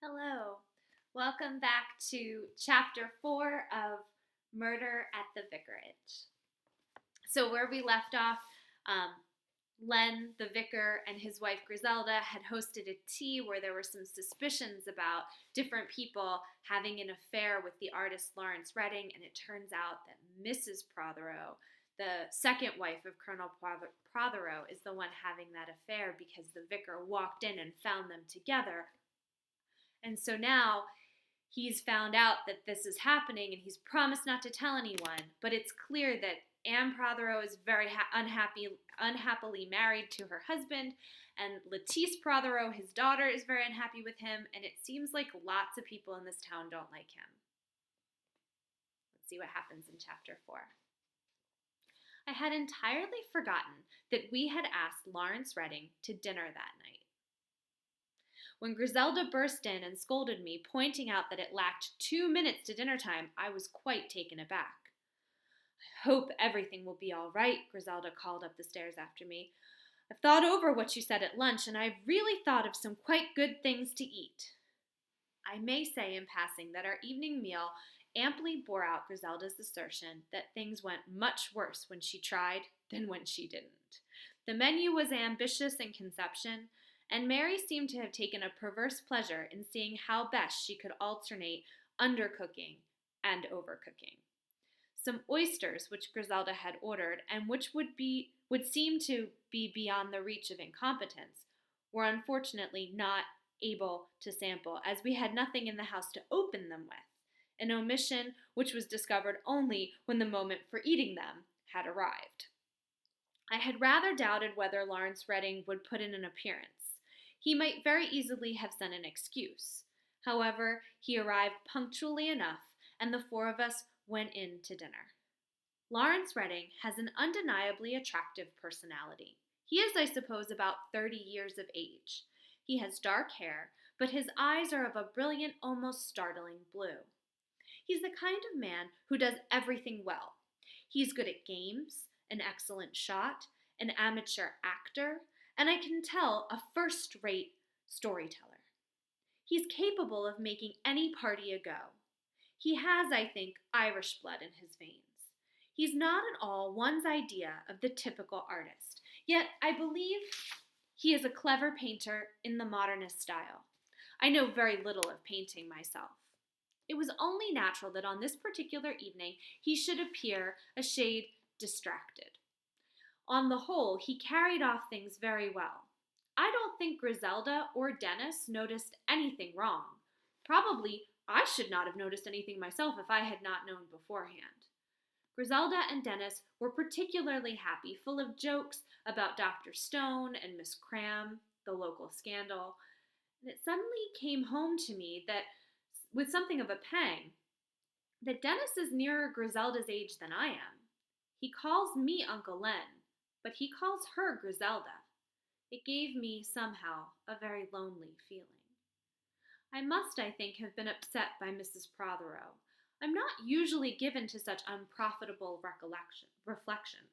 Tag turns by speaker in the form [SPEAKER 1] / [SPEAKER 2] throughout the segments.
[SPEAKER 1] Hello. Welcome back to chapter 4 of Murder at the Vicarage. So, where we left off, um, Len, the vicar, and his wife Griselda had hosted a tea where there were some suspicions about different people having an affair with the artist Lawrence Redding, and it turns out that Mrs. Prothero, the second wife of Colonel Prothero, is the one having that affair because the vicar walked in and found them together. And so now he's found out that this is happening and he's promised not to tell anyone. But it's clear that Anne Prothero is very unhappily married to her husband, and Lettice Prothero, his daughter, is very unhappy with him, and it seems like lots of people in this town don't like him. Let's see what happens in chapter 4. I had entirely forgotten that we had asked Lawrence Redding to dinner that night. When Griselda burst in and scolded me, pointing out that it lacked 2 minutes to dinner time, I was quite taken aback. I hope everything will be all right, Griselda called up the stairs after me. I've thought over what you said at lunch, and I've really thought of some quite good things to eat. I may say in passing that our evening meal amply bore out Griselda's assertion that things went much worse when she tried than when she didn't. The menu was ambitious in conception, and Mary seemed to have taken a perverse pleasure in seeing how best she could alternate undercooking and overcooking. Some oysters, which Griselda had ordered, and which would seem to be beyond the reach of incompetence, were unfortunately not able to sample, as we had nothing in the house to open them with, an omission which was discovered only when the moment for eating them had arrived. I had rather doubted whether Lawrence Redding would put in an appearance. He might very easily have sent an excuse. However, he arrived punctually enough, and the four of us went in to dinner. Lawrence Redding has an undeniably attractive personality. He is, I suppose, about 30 years of age. He has dark hair, but his eyes are of a brilliant, almost startling blue. He's the kind of man who does everything well. He's good at games, an excellent shot, an amateur actor, and I can tell a first-rate storyteller. He's capable of making any party a go. He has, I think, Irish blood in his veins. He's not at all one's idea of the typical artist, yet I believe he is a clever painter in the modernist style. I know very little of painting myself. It was only natural that on this particular evening he should appear a shade distracted. On the whole, he carried off things very well. I don't think Griselda or Dennis noticed anything wrong. Probably I should not have noticed anything myself if I had not known beforehand. Griselda and Dennis were particularly happy, full of jokes about Dr. Stone and Miss Cram, the local scandal. And it suddenly came home to me that, with something of a pang, that Dennis is nearer Griselda's age than I am. He calls me Uncle Len, but he calls her Griselda. It gave me, somehow, a very lonely feeling. I must, I think, have been upset by Mrs. Prothero. I'm not usually given to such unprofitable reflections.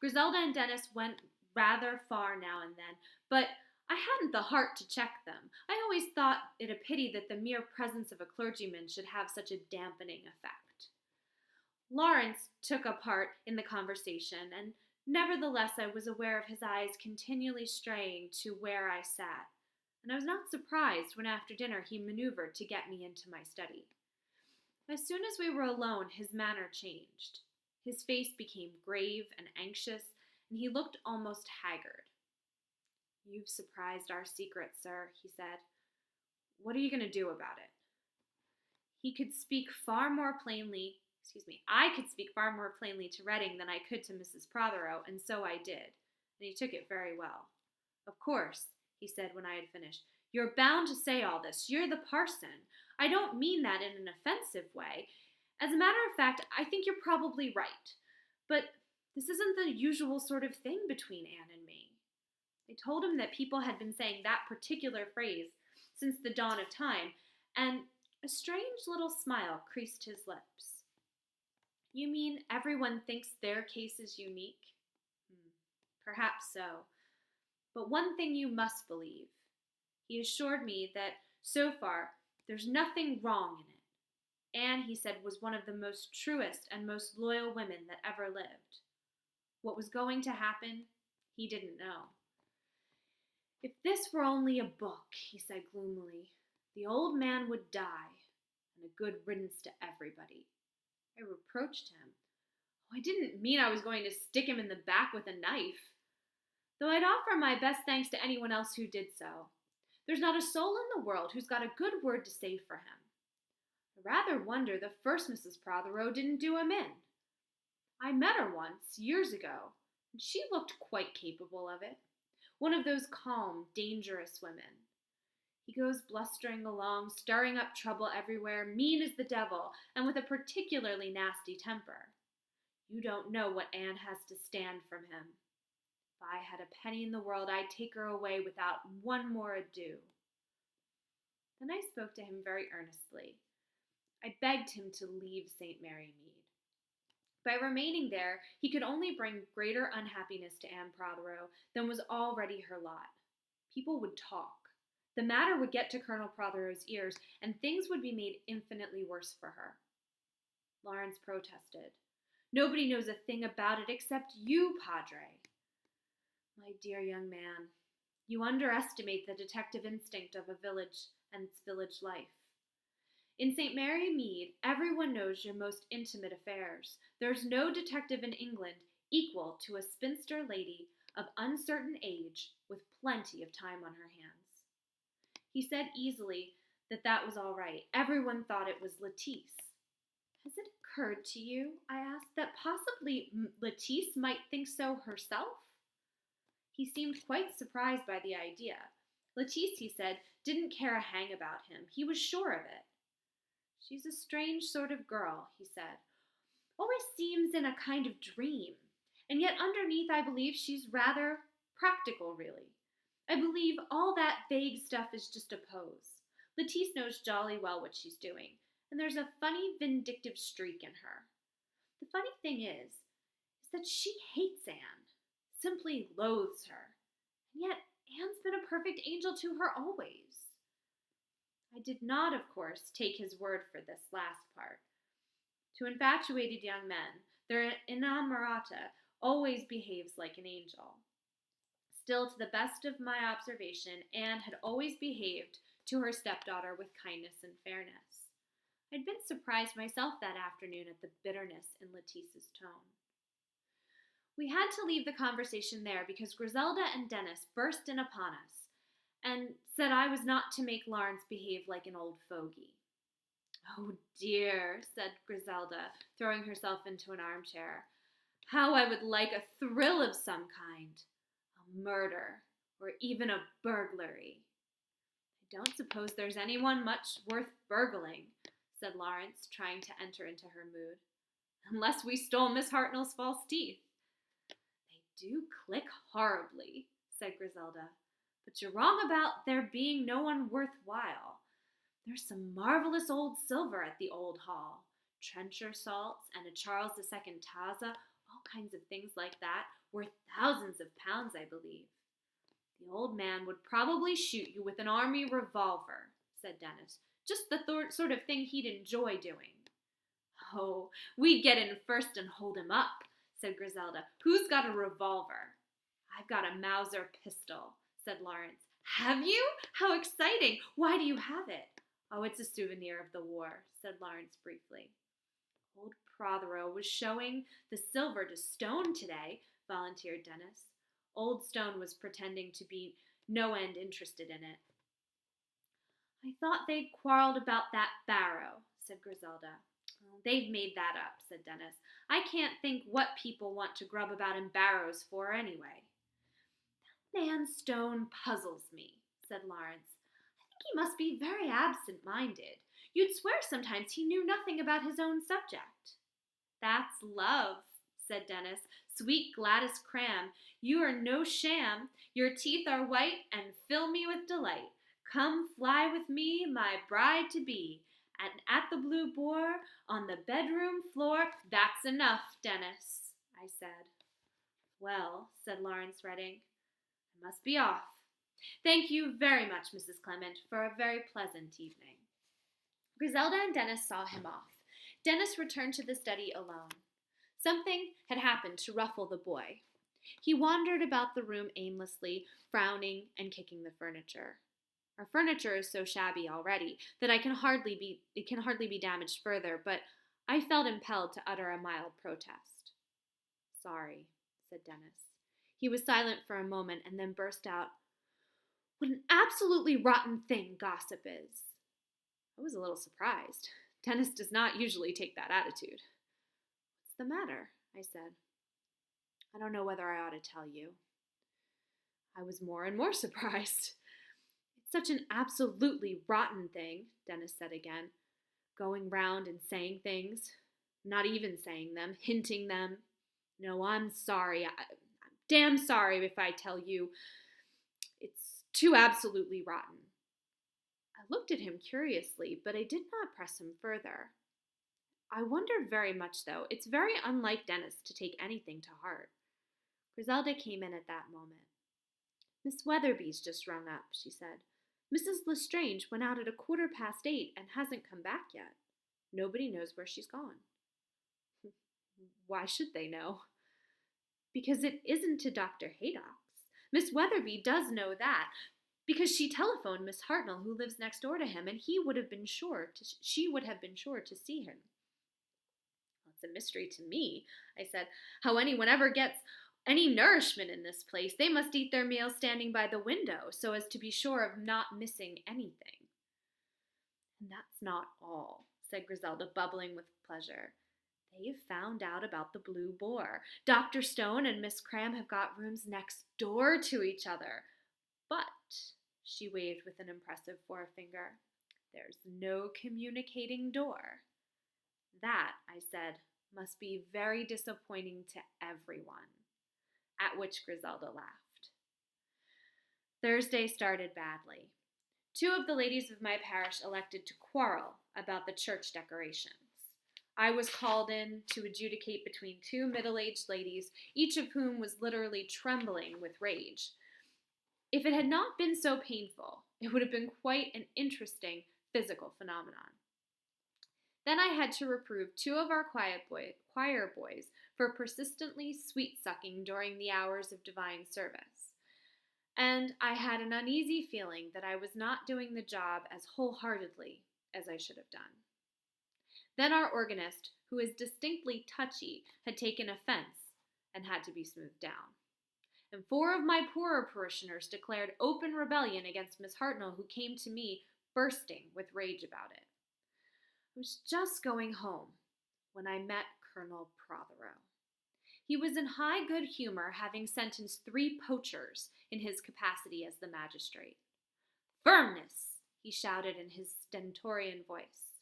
[SPEAKER 1] Griselda and Dennis went rather far now and then, but I hadn't the heart to check them. I always thought it a pity that the mere presence of a clergyman should have such a dampening effect. Lawrence took a part in the conversation, and nevertheless I was aware of his eyes continually straying to where I sat, and I was not surprised when after dinner he maneuvered to get me into my study. As soon as we were alone, his manner changed. His face became grave and anxious, and he looked almost haggard. "You've surprised our secret, sir," he said. "What are you going to do about it?" I could speak far more plainly to Redding than I could to Mrs. Prothero, and so I did, and he took it very well. "Of course," he said when I had finished, "you're bound to say all this. You're the parson. I don't mean that in an offensive way. As a matter of fact, I think you're probably right. But this isn't the usual sort of thing between Anne and me." I told him that people had been saying that particular phrase since the dawn of time, and a strange little smile creased his lips. "You mean everyone thinks their case is unique?" Perhaps so. But one thing you must believe. He assured me that So far, there's nothing wrong in it. Anne, he said, was one of the most truest and most loyal women that ever lived. What was going to happen, he didn't know. If this were only a book, he said gloomily, the old man would die, and a good riddance to everybody. I reproached him. Oh, I didn't mean I was going to stick him in the back with a knife, though I'd offer my best thanks to anyone else who did so. There's not a soul in the world who's got a good word to say for him. I rather wonder the first Mrs. Prothero didn't do him in. I met her once, years ago, and she looked quite capable of it. One of those calm, dangerous women. He goes blustering along, stirring up trouble everywhere, mean as the devil, and with a particularly nasty temper. You don't know what Anne has to stand from him. If I had a penny in the world, I'd take her away without one more ado. Then I spoke to him very earnestly. I begged him to leave St. Mary Mead. By remaining there, he could only bring greater unhappiness to Anne Prothero than was already her lot. People would talk. The matter would get to Colonel Prothero's ears, and things would be made infinitely worse for her. Lawrence protested. Nobody knows a thing about it except you, Padre. My dear young man, you underestimate the detective instinct of a village and its village life. In St. Mary Mead, everyone knows your most intimate affairs. There's no detective in England equal to a spinster lady of uncertain age with plenty of time on her hands. He said easily that was all right. Everyone thought it was Lettice. Has it occurred to you, I asked, that possibly Lettice might think so herself? He seemed quite surprised by the idea. Lettice, he said, didn't care a hang about him. He was sure of it. She's a strange sort of girl, he said. Always seems in a kind of dream. And yet underneath I believe she's rather practical, really. I believe all that vague stuff is just a pose. Lettice knows jolly well what she's doing, and there's a funny vindictive streak in her. The funny thing is that she hates Anne, simply loathes her, and yet Anne's been a perfect angel to her always. I did not, of course, take his word for this last part. To infatuated young men, their inamorata always behaves like an angel. Still, to the best of my observation, Anne had always behaved to her stepdaughter with kindness and fairness. I'd been surprised myself that afternoon at the bitterness in Lettice's tone. We had to leave the conversation there because Griselda and Dennis burst in upon us and said I was not to make Lawrence behave like an old fogey. Oh dear, said Griselda, throwing herself into an armchair. How I would like a thrill of some kind. A murder, or even a burglary. I don't suppose there's anyone much worth burgling, said Lawrence, trying to enter into her mood. Unless we stole Miss Hartnell's false teeth. They do click horribly, said Griselda. But you're wrong about there being no one worthwhile. There's some marvelous old silver at the old hall. Trencher salts and a Charles II Taza, all kinds of things like that, worth thousands of pounds, I believe. The old man would probably shoot you with an army revolver, said Dennis. Just the sort of thing he'd enjoy doing. Oh, we'd get in first and hold him up, said Griselda. Who's got a revolver? I've got a Mauser pistol, said Lawrence. Have you? How exciting! Why do you have it? Oh, it's a souvenir of the war, said Lawrence briefly. Old Prothero was showing the silver to Stone today, volunteered Dennis. Old Stone was pretending to be no end interested in it. I thought they'd quarreled about that barrow, said Griselda. Oh, they've made that up, said Dennis. I can't think what people want to grub about in barrows for anyway. That man Stone puzzles me, said Lawrence. I think he must be very absent-minded. You'd swear sometimes he knew nothing about his own subject. That's love, said Dennis. Sweet Gladys Cram, you are no sham. Your teeth are white and fill me with delight. Come fly with me, my bride-to-be, and at the Blue Boar, on the bedroom floor. That's enough, Dennis, I said. Well, said Lawrence Redding, I must be off. Thank you very much, Mrs. Clement, for a very pleasant evening. Griselda and Dennis saw him off. Dennis returned to the study alone. Something had happened to ruffle the boy. He wandered about the room aimlessly, frowning and kicking the furniture. Our furniture is so shabby already that it can hardly be damaged further, but I felt impelled to utter a mild protest. Sorry, said Dennis. He was silent for a moment and then burst out, What an absolutely rotten thing gossip is. I was a little surprised. Dennis does not usually take that attitude. What's the matter? I said. I don't know whether I ought to tell you. I was more and more surprised. It's such an absolutely rotten thing, Dennis said again, going round and saying things, not even saying them, hinting them. No, I'm sorry. I'm damn sorry if I tell you. It's too absolutely rotten. I looked at him curiously, but I did not press him further. I wondered very much, though. It's very unlike Dennis to take anything to heart. Griselda came in at that moment. Miss Weatherby's just rung up, she said. Mrs. Lestrange went out at 8:15 and hasn't come back yet. Nobody knows where she's gone. Why should they know? Because it isn't to Dr. Haydock's. Miss Weatherby does know that, because she telephoned Miss Hartnell, who lives next door to him, and she would have been sure to see him. Well, it's a mystery to me, I said, how anyone ever gets any nourishment in this place. They must eat their meals standing by the window, so as to be sure of not missing anything. And that's not all, said Griselda, bubbling with pleasure. They've found out about the Blue Boar. Dr. Stone and Miss Cram have got rooms next door to each other. But, she waved with an impressive forefinger, there's no communicating door. That, I said, must be very disappointing to everyone. At which Griselda laughed. Thursday started badly. 2 of the ladies of my parish elected to quarrel about the church decorations. I was called in to adjudicate between 2 middle-aged ladies, each of whom was literally trembling with rage. If it had not been so painful, it would have been quite an interesting physical phenomenon. Then I had to reprove 2 of our choir boys for persistently sweet-sucking during the hours of divine service. And I had an uneasy feeling that I was not doing the job as wholeheartedly as I should have done. Then our organist, who is distinctly touchy, had taken offense and had to be smoothed down. And 4 of my poorer parishioners declared open rebellion against Miss Hartnell, who came to me bursting with rage about it. I was just going home when I met Colonel Prothero. He was in high good humor, having sentenced 3 poachers in his capacity as the magistrate. Firmness, he shouted in his stentorian voice.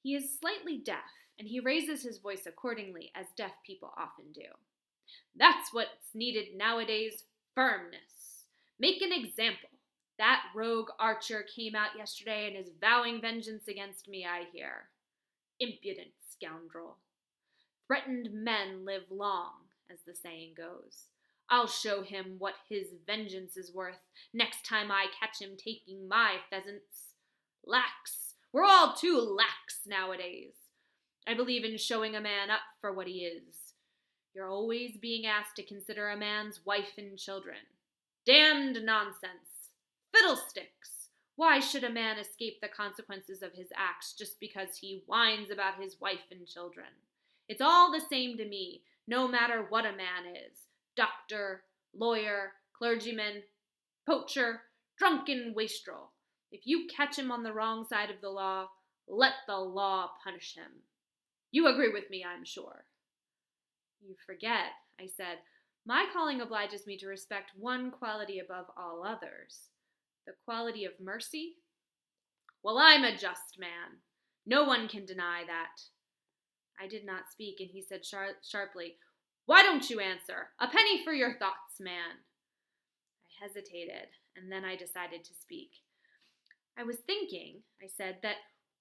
[SPEAKER 1] He is slightly deaf, and he raises his voice accordingly, as deaf people often do. That's what's needed nowadays, firmness. Make an example. That rogue Archer came out yesterday and is vowing vengeance against me, I hear. Impudent scoundrel. Threatened men live long, as the saying goes. I'll show him what his vengeance is worth next time I catch him taking my pheasants. Lax. We're all too lax nowadays. I believe in showing a man up for what he is. You're always being asked to consider a man's wife and children. Damned nonsense. Fiddlesticks. Why should a man escape the consequences of his acts just because he whines about his wife and children? It's all the same to me, no matter what a man is. Doctor, lawyer, clergyman, poacher, drunken wastrel. If you catch him on the wrong side of the law, let the law punish him. You agree with me, I'm sure. You forget, I said, my calling obliges me to respect one quality above all others. The quality of mercy? Well, I'm a just man. No one can deny that. I did not speak, and he said sharply, Why don't you answer? A penny for your thoughts, man. I hesitated, and then I decided to speak. I was thinking, I said, that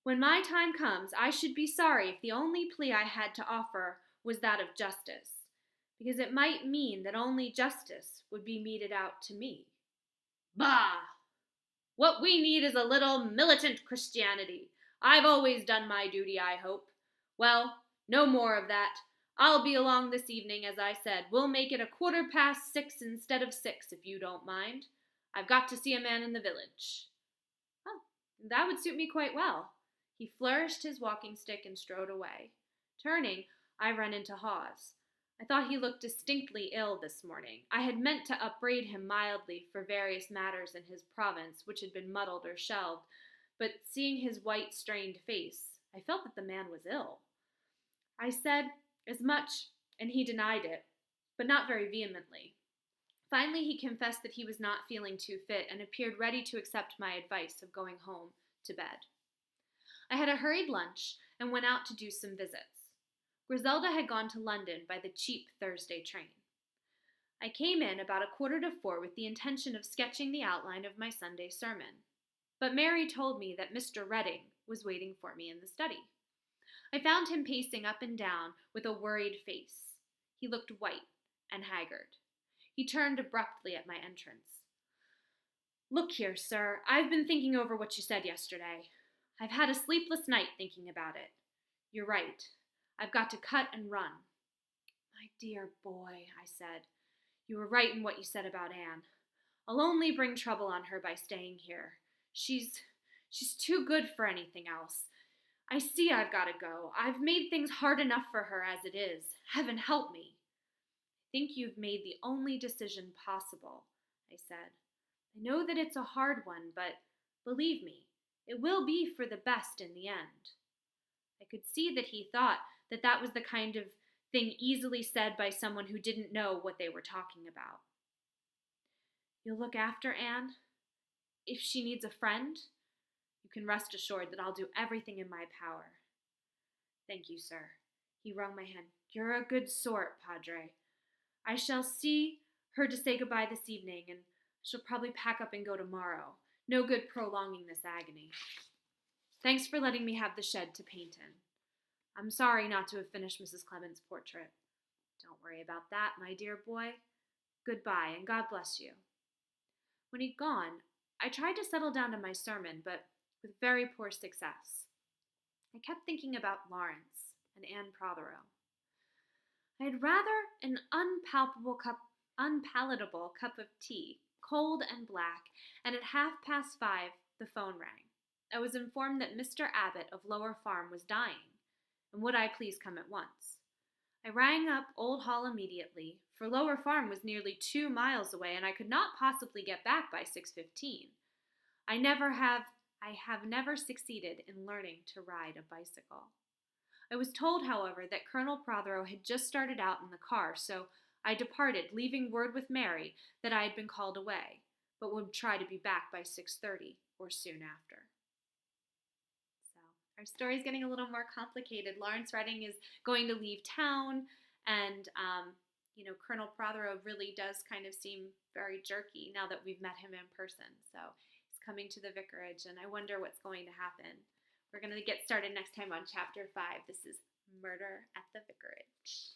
[SPEAKER 1] when my time comes, I should be sorry if the only plea I had to offer was that of justice, because it might mean that only justice would be meted out to me. Bah! What we need is a little militant Christianity. I've always done my duty, I hope. Well, no more of that. I'll be along this evening, as I said. We'll make it 6:15 instead of 6, if you don't mind. I've got to see a man in the village. Oh, that would suit me quite well. He flourished his walking stick and strode away. Turning, I ran into Hawes. I thought he looked distinctly ill this morning. I had meant to upbraid him mildly for various matters in his province which had been muddled or shelved, but seeing his white, strained face, I felt that the man was ill. I said as much, and he denied it, but not very vehemently. Finally, he confessed that he was not feeling too fit and appeared ready to accept my advice of going home to bed. I had a hurried lunch and went out to do some visits. Griselda had gone to London by the cheap Thursday train. I came in about 3:45 with the intention of sketching the outline of my Sunday sermon. But Mary told me that Mr. Redding was waiting for me in the study. I found him pacing up and down with a worried face. He looked white and haggard. He turned abruptly at my entrance. "Look here, sir, I've been thinking over what you said yesterday. I've had a sleepless night thinking about it. You're right. I've got to cut and run." "My dear boy," I said, "you were right in what you said about Anne. I'll only bring trouble on her by staying here. She's too good for anything else. I see I've got to go. I've made things hard enough for her as it is. Heaven help me." "I think you've made the only decision possible," I said. "I know that it's a hard one, but believe me, it will be for the best in the end." I could see that he thought that that was the kind of thing easily said by someone who didn't know what they were talking about. "You'll look after Anne? If she needs a friend? You can rest assured that I'll do everything in my power." "Thank you, sir." He wrung my hand. "You're a good sort, Padre. I shall see her to say goodbye this evening, and she'll probably pack up and go tomorrow. No good prolonging this agony. Thanks for letting me have the shed to paint in. I'm sorry not to have finished Mrs. Clement's portrait." "Don't worry about that, my dear boy. Goodbye, and God bless you." When he'd gone, I tried to settle down to my sermon, but with very poor success. I kept thinking about Lawrence and Anne Prothero. I had rather an unpalatable cup of tea, cold and black, and at 5:30 the phone rang. I was informed that Mr. Abbott of Lower Farm was dying, and would I please come at once. I rang up Old Hall immediately, for Lower Farm was nearly 2 miles away, and I could not possibly get back by 6:15. I have never succeeded in learning to ride a bicycle. I was told, however, that Colonel Prothero had just started out in the car, so I departed, leaving word with Mary that I had been called away, but would try to be back by 6:30 or soon after. So our story's getting a little more complicated. Lawrence Redding is going to leave town, and Colonel Prothero really does kind of seem very jerky now that we've met him in person. So he's coming to the vicarage, and I wonder what's going to happen. We're going to get started next time on Chapter 5. This is Murder at the Vicarage.